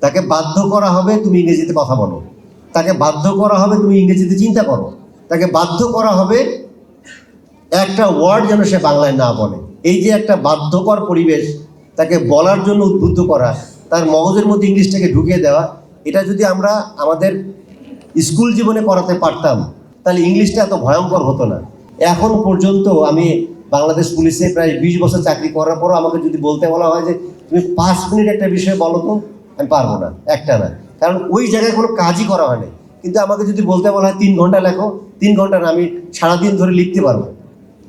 তাকে বাধ্য করা হবে তুমি ইংরেজিতে কথা বলো, তাকে বাধ্য করা হবে তুমি ইংরেজিতে চিন্তা করো, তাকে বাধ্য করা হবে একটা ওয়ার্ড যেন সে বাংলায় না বলে। এই যে একটা বাধ্যকর পরিবেশ, তাকে বলার জন্য উদ্বুদ্ধ করা, তার মগজের মধ্যে ইংলিশটাকে ঢুকিয়ে দেওয়া, এটা যদি আমরা আমাদের স্কুল জীবনে করাতে পারতাম তাহলে ইংলিশটা এত ভয়ঙ্কর হতো না। এখন পর্যন্ত আমি বাংলাদেশ পুলিশে প্রায় 20 বছর চাকরি করার পরও আমাকে যদি বলতে বলা হয় যে তুমি 5 মিনিট একটা বিষয়ে বলো তো, আমি পারবো না, একটা না, কারণ ওই জায়গায় কোনো কাজই করা হয় না। কিন্তু আমাকে যদি বলতে বলা হয় 3 ঘন্টা লেখো, 3 ঘন্টা না, আমি সারাদিন ধরে লিখতে পারবো।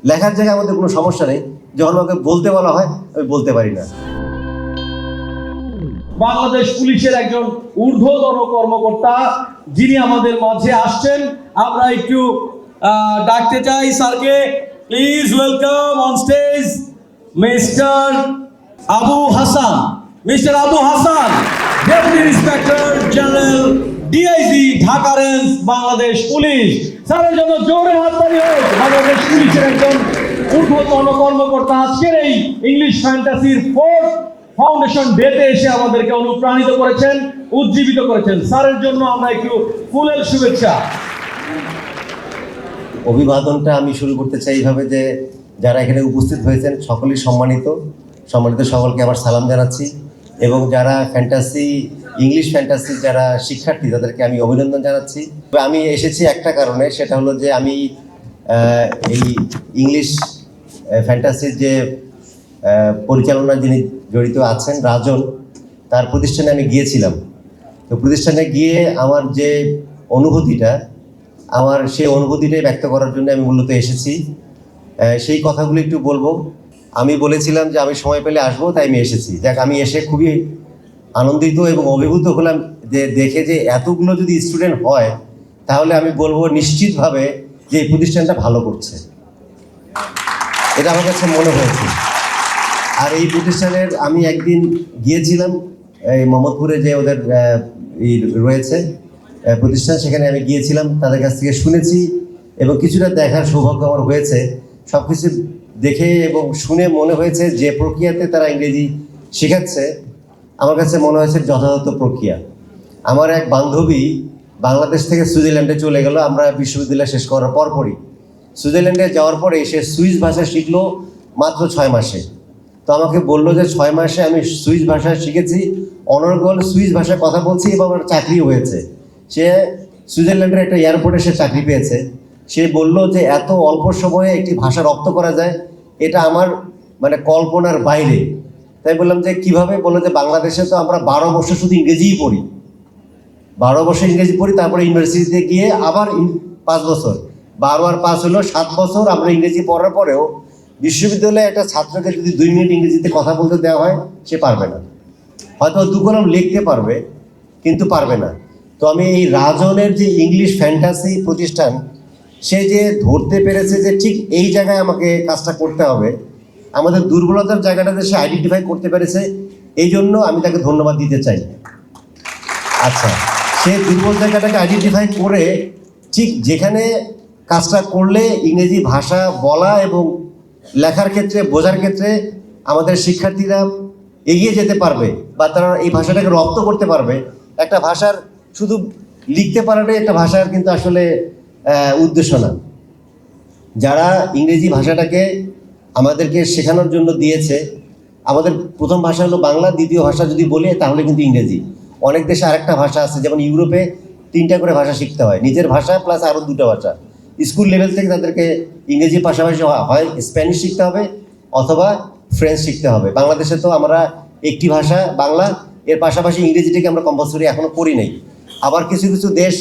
লেখার জায়গায় আমাদের কোনো সমস্যা নেই, যখন আমাকে বলতে বলা হয় আমি বলতে পারি না। বাংলাদেশ পুলিশের একজন ঊর্ধ্বতন কর্মকর্তা যিনি আমাদের মাঝে আসছেন, আমরা একটু ডাকতে চাই স্যারকে। Please welcome on stage mister Abu Hasan. Mister Abu Hasan, deputy inspector general DIG Dhaka range Bangladesh police. স্যারের জন্য জোরে হাততালি হোক। বাংলাদেশ পুলিশের একজন ঊর্ধ্বতন কর্মকর্তা আজকের এই ইংলিশ ফ্যান্টাসির 4th ফাউন্ডেশন ডেতে এসে আমাদেরকে অনুপ্রাণিত করেছেন, উজ্জীবিত করেছেন। স্যারের জন্য আমরা একটু ফুলের শুভেচ্ছা। অভিবাদনটা আমি শুরু করতে চাই এইভাবে যে যারা এখানে উপস্থিত হয়েছেন সকলেই সম্মানিত সকলকে আবার সালাম জানাচ্ছি, এবং যারা ইংলিশ ফ্যান্টাসির যারা শিক্ষার্থী তাদেরকে আমি অভিনন্দন জানাচ্ছি। আমি এসেছি একটা কারণে, সেটা হলো যে আমি এই ইংলিশ ফ্যান্টাসির যে পরিচালনা যিনি জড়িত আছেন রাজন, তার প্রতিষ্ঠানে আমি গিয়েছিলাম। তো প্রতিষ্ঠানে গিয়ে আমার যে অনুভূতিটা, সেই অনুভূতিটাই ব্যক্ত করার জন্য আমি মূলত এসেছি। সেই কথাগুলো একটু বলবো। আমি বলেছিলাম যে আমি সময় পেলে আসবো, তাই আমি এসেছি। দেখ, আমি এসে খুবই আনন্দিত এবং অভিভূত হলাম যে দেখে যে এতগুলো যদি স্টুডেন্ট হয় তাহলে আমি বলবো নিশ্চিতভাবে যে এই প্রতিষ্ঠানটা ভালো করছে, এটা আমার কাছে মনে হয়েছে। আর এই প্রতিষ্ঠানের আমি একদিন গিয়েছিলাম এই মোহাম্মদপুরে যে ওদের রয়েছে প্রতিষ্ঠান, সেখানে আমি গিয়েছিলাম, তাদের কাছ থেকে শুনেছি এবং কিছুটা দেখার সৌভাগ্য আমার হয়েছে। সব কিছু দেখে এবং শুনে মনে হয়েছে যে প্রক্রিয়াতে তারা ইংরেজি শেখাচ্ছে আমার কাছে মনে হয়েছে যথাযথ প্রক্রিয়া। আমার এক বান্ধবী বাংলাদেশ থেকে সুইজারল্যান্ডে চলে গেল আমরা বিশ্ববিদ্যালয় শেষ করার পরপরই। সুইজারল্যান্ডে যাওয়ার পরে সে সুইস ভাষা শিখলো মাত্র 6 মাসে। তো আমাকে বললো যে 6 মাসে আমি সুইস ভাষা শিখেছি, অনর্গল সুইস ভাষায় কথা বলছি এবং আমার চাকরিও হয়েছে। সে সুইজারল্যান্ডের একটা এয়ারপোর্টে সে চাকরি পেয়েছে। সে বলল যে এত অল্প সময়ে একটি ভাষা রপ্ত করা যায়, এটা আমার কল্পনার বাইরে। তাই বললাম যে কীভাবে? বললো যে বাংলাদেশে তো আমরা 12 বছর শুধু ইংরেজিই পড়ি, 12 বছর ইংরেজি পড়ি, তারপরে ইউনিভার্সিটিতে গিয়ে আবার 5 বছর, 12 আর 5 হলো 7 বছর আমরা ইংরেজি পড়ার পরেও বিশ্ববিদ্যালয়ে একটা ছাত্রকে যদি 2 মিনিট ইংরেজিতে কথা বলতে দেওয়া হয় সে পারবে না। হয়তো 2 কলম লিখতে পারবে কিন্তু পারবে না। তো আমি এই রাজনের যে ইংলিশ ফ্যান্টাসি প্রতিষ্ঠান, সে যে ধরতে পেরেছে যে ঠিক এই জায়গায় আমাকে কাজটা করতে হবে, আমাদের দুর্বলতার জায়গাটাতে সে আইডেন্টিফাই করতে পেরেছে, এই জন্য আমি তাকে ধন্যবাদ দিতে চাই। আচ্ছা, সে দুর্বল জায়গাটাকে আইডেন্টিফাই করে ঠিক যেখানে কাজটা করলে ইংরেজি ভাষা বলা এবং লেখার ক্ষেত্রে, বোঝার ক্ষেত্রে আমাদের শিক্ষার্থীরা এগিয়ে যেতে পারবে বা তারা এই ভাষাটাকে রপ্ত করতে পারবে। একটা ভাষার শুধু লিখতে পারাটাই একটা ভাষার কিন্তু আসলে উদ্দেশ্য না। যারা ইংরেজি ভাষাটাকে আমাদেরকে শেখানোর জন্য দিয়েছে, আমাদের প্রথম ভাষা হলো বাংলা, দ্বিতীয় ভাষা যদি বলি তাহলে কিন্তু ইংরেজি। অনেক দেশে আরেকটা ভাষা আছে, যেমন ইউরোপে 3টা করে ভাষা শিখতে হয়, নিজের ভাষা প্লাস আরও 2টা ভাষা। স্কুল লেভেল থেকে তাদেরকে ইংরেজির পাশাপাশি হয় স্প্যানিশ শিখতে হবে অথবা ফ্রেঞ্চ শিখতে হবে। বাংলাদেশে তো আমরা একটি ভাষা বাংলা, এর পাশাপাশি ইংরেজিটাকে আমরা কম্পালসরি এখনও করি নাই। আবার কিছু কিছু দেশ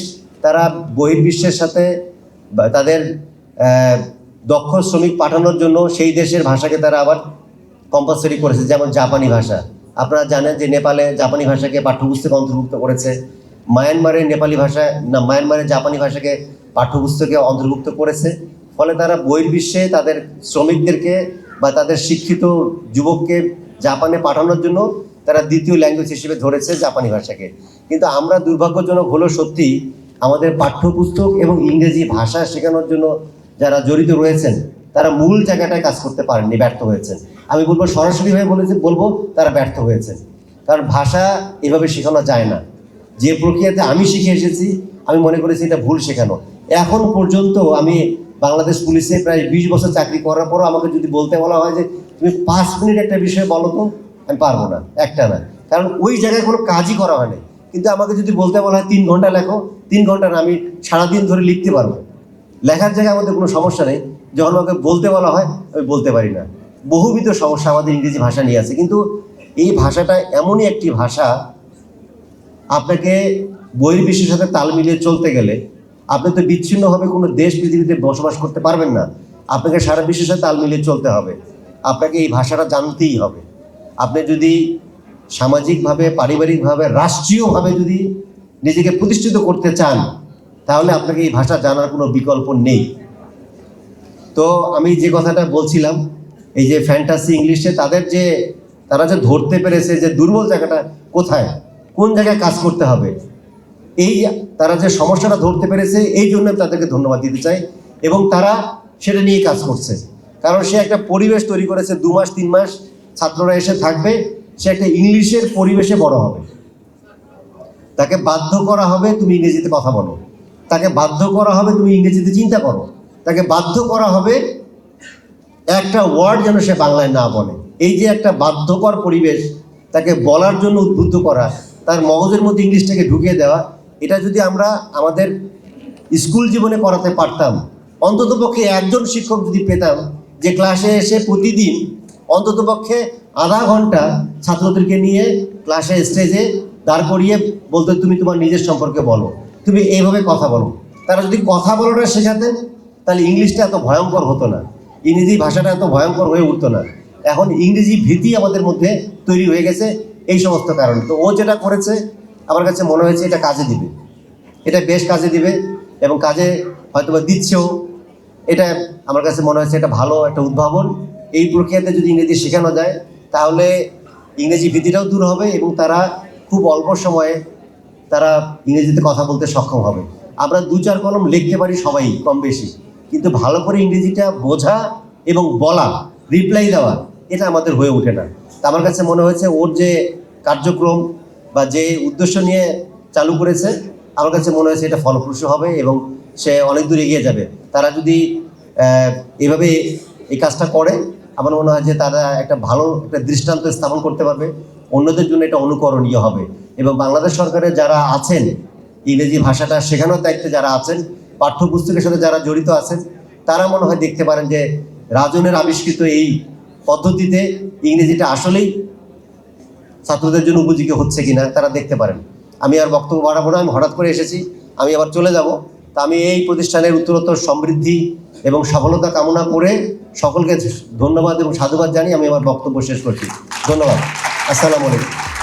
তারা বহির্বিশ্বের সাথে তাদের দক্ষ শ্রমিক পাঠানোর জন্য সেই দেশের ভাষাকে তারা আবার কম্পালসরি করেছে, যেমন জাপানি ভাষা। আপনারা জানেন যে নেপালে জাপানি ভাষাকে পাঠ্যপুস্তকে অন্তর্ভুক্ত করেছে, মায়ানমারের মায়ানমারের জাপানি ভাষাকে পাঠ্যপুস্তকে অন্তর্ভুক্ত করেছে। ফলে তারা বহির্বিশ্বে তাদের শ্রমিকদেরকে বা তাদের শিক্ষিত যুবককে জাপানে পাঠানোর জন্য তারা দ্বিতীয় ল্যাঙ্গুয়েজ হিসেবে ধরেছে জাপানি ভাষাকে। কিন্তু আমরা দুর্ভাগ্যজনক হলো সত্যি আমাদের পাঠ্যপুস্তক এবং ইংরেজি ভাষা শেখানোর জন্য যারা জড়িত রয়েছেন তারা মূল জায়গাটায় কাজ করতে পারেননি, ব্যর্থ হয়েছেন। আমি বলবো সরাসরিভাবে বলবো তারা ব্যর্থ হয়েছেন। কারণ ভাষা এভাবে শেখানো যায় না। যে প্রক্রিয়াতে আমি শিখে এসেছি আমি মনে করেছি এটা ভুল শেখানো। এখন পর্যন্ত আমি বাংলাদেশ পুলিশে প্রায় 20 বছর চাকরি করার পরও আমাকে যদি বলতে বলা হয় যে তুমি 5 মিনিট একটা বিষয়ে বলো তো, আমি পারবো না, একটা না, কারণ ওই জায়গায় কোনো কাজই করা হয়নি। কিন্তু আমাকে যদি বলতে বলা হয় 3 ঘন্টা লেখো, 3 ঘন্টা না, আমি সারাদিন ধরে লিখতে পারবো। লেখার জায়গায় আমাদের কোনো সমস্যা নেই, যখন আমাকে বলতে বলা হয় আমি বলতে পারি না। বহুবিধ সমস্যা আমাদের ইংরেজি ভাষা নিয়ে আছে। কিন্তু এই ভাষাটা এমনই একটি ভাষা, আপনাকে বহির্বিশ্বের সাথে তাল মিলিয়ে চলতে গেলে আপনি তো বিচ্ছিন্নভাবে কোনো দেশ পৃথিবীতে বসবাস করতে পারবেন না। আপনাকে সারা বিশ্বের সাথে তাল মিলিয়ে চলতে হবে, আপনাকে এই ভাষাটা জানতেই হবে। আপনি যদি সামাজিকভাবে, পারিবারিকভাবে, রাষ্ট্রীয়ভাবে যদি নিজেকে প্রতিষ্ঠিত করতে চান, তাহলে আপনাকে এই ভাষা জানার কোনো বিকল্প নেই। তো আমি যে কথাটা বলছিলাম, এই যে ফ্যান্টাসি ইংলিশে তারা যে ধরতে পেরেছে যে দুর্বল জায়গাটা কোথায়, কোন জায়গায় কাজ করতে হবে, তারা যে সমস্যাটা ধরতে পেরেছে, এই জন্য তাদেরকে ধন্যবাদ দিতে চাই। এবং তারা সেটা নিয়ে কাজ করছে, কারণ সে একটা পরিবেশ তৈরি করেছে। 2 মাস 3 মাস ছাত্ররা এসে থাকবে, সে একটা ইংলিশের পরিবেশে বড় হবে। তাকে বাধ্য করা হবে তুমি ইংরেজিতে কথা বলো, তাকে বাধ্য করা হবে তুমি ইংরেজিতে চিন্তা করো, তাকে বাধ্য করা হবে একটা ওয়ার্ড যেন সে বাংলায় না বলে। এই যে একটা বাধ্যকর পরিবেশ, তাকে বলার জন্য উদ্বুদ্ধ করা, তার মগজের মধ্যে ইংলিশটাকে ঢুকিয়ে দেওয়া, এটা যদি আমরা আমাদের স্কুল জীবনে করাতে পারতাম, অন্ততপক্ষে একজন শিক্ষক যদি পেতাম যে ক্লাসে এসে প্রতিদিন অন্ততপক্ষে আধা ঘন্টা ছাত্রদেরকে নিয়ে ক্লাসে স্টেজে দাঁড় করিয়ে বলতো তুমি তোমার নিজের সম্পর্কে বলো, তুমি এইভাবে কথা বলো। তারা যদি কথা বলাটা শেখাতেন, তাহলে ইংলিশটা এত ভয়ঙ্কর হতো না, ইংরেজি ভাষাটা এত ভয়ঙ্কর হয়ে উঠতো না। এখন ইংরেজি ভীতি আমাদের মধ্যে তৈরি হয়ে গেছে এই সমস্ত কারণে। তো ও যেটা করেছে আমার কাছে মনে হয়েছে এটা কাজে দিবে, এটা বেশ কাজে দিবে এবং কাজে হয়তো বা দিচ্ছেও। এটা আমার কাছে মনে হয়েছে এটা ভালো একটা উদ্ভাবন। এই প্রক্রিয়াতে যদি ইংরেজি শেখানো যায় তাহলে ইংরেজি ভীতিটাও দূর হবে এবং তারা খুব অল্প সময়ে তারা ইংরেজিতে কথা বলতে সক্ষম হবে। আমরা 2-4 কলম লিখতে পারি সবাই কম বেশি, কিন্তু ভালো করে ইংরেজিটা বোঝা এবং বলা, রিপ্লাই দেওয়া, এটা আমাদের হয়ে ওঠে না। তা আমার কাছে মনে হয়েছে ওর যে কার্যক্রম বা যে উদ্দেশ্য নিয়ে চালু করেছে, আমার কাছে মনে হয়েছে এটা ফলপ্রসূ হবে এবং সে অনেক দূর এগিয়ে যাবে। তারা যদি এভাবে এই কাজটা করে, আমার মনে হয় যে তারা একটা ভালো একটা দৃষ্টান্ত স্থাপন করতে পারবে, অন্যদের জন্য এটা অনুকরণীয় হবে। এবং বাংলাদেশ সরকারের যারা আছেন, ইংরেজি ভাষাটা শেখানোর দায়িত্বে যারা আছেন, পাঠ্যপুস্তকের সাথে যারা জড়িত আছেন, তারা মনে হয় দেখতে পারেন যে রাজনের আবিষ্কৃত এই পদ্ধতিতে ইংরেজিটা আসলেই ছাত্রদের জন্য উপযোগী হচ্ছে কিনা তারা দেখতে পারেন। আমি আর বক্তব্য বাড়াবো না, আমি হঠাৎ করে এসেছি, আমি আবার চলে যাব। তা আমি এই প্রতিষ্ঠানের উত্তরোত্তর সমৃদ্ধি এবং সফলতা কামনা করে সকলকে ধন্যবাদ এবং সাধুবাদ জানিয়ে আমি আমার বক্তব্য শেষ করছি। ধন্যবাদ। আসসালামু আলাইকুম।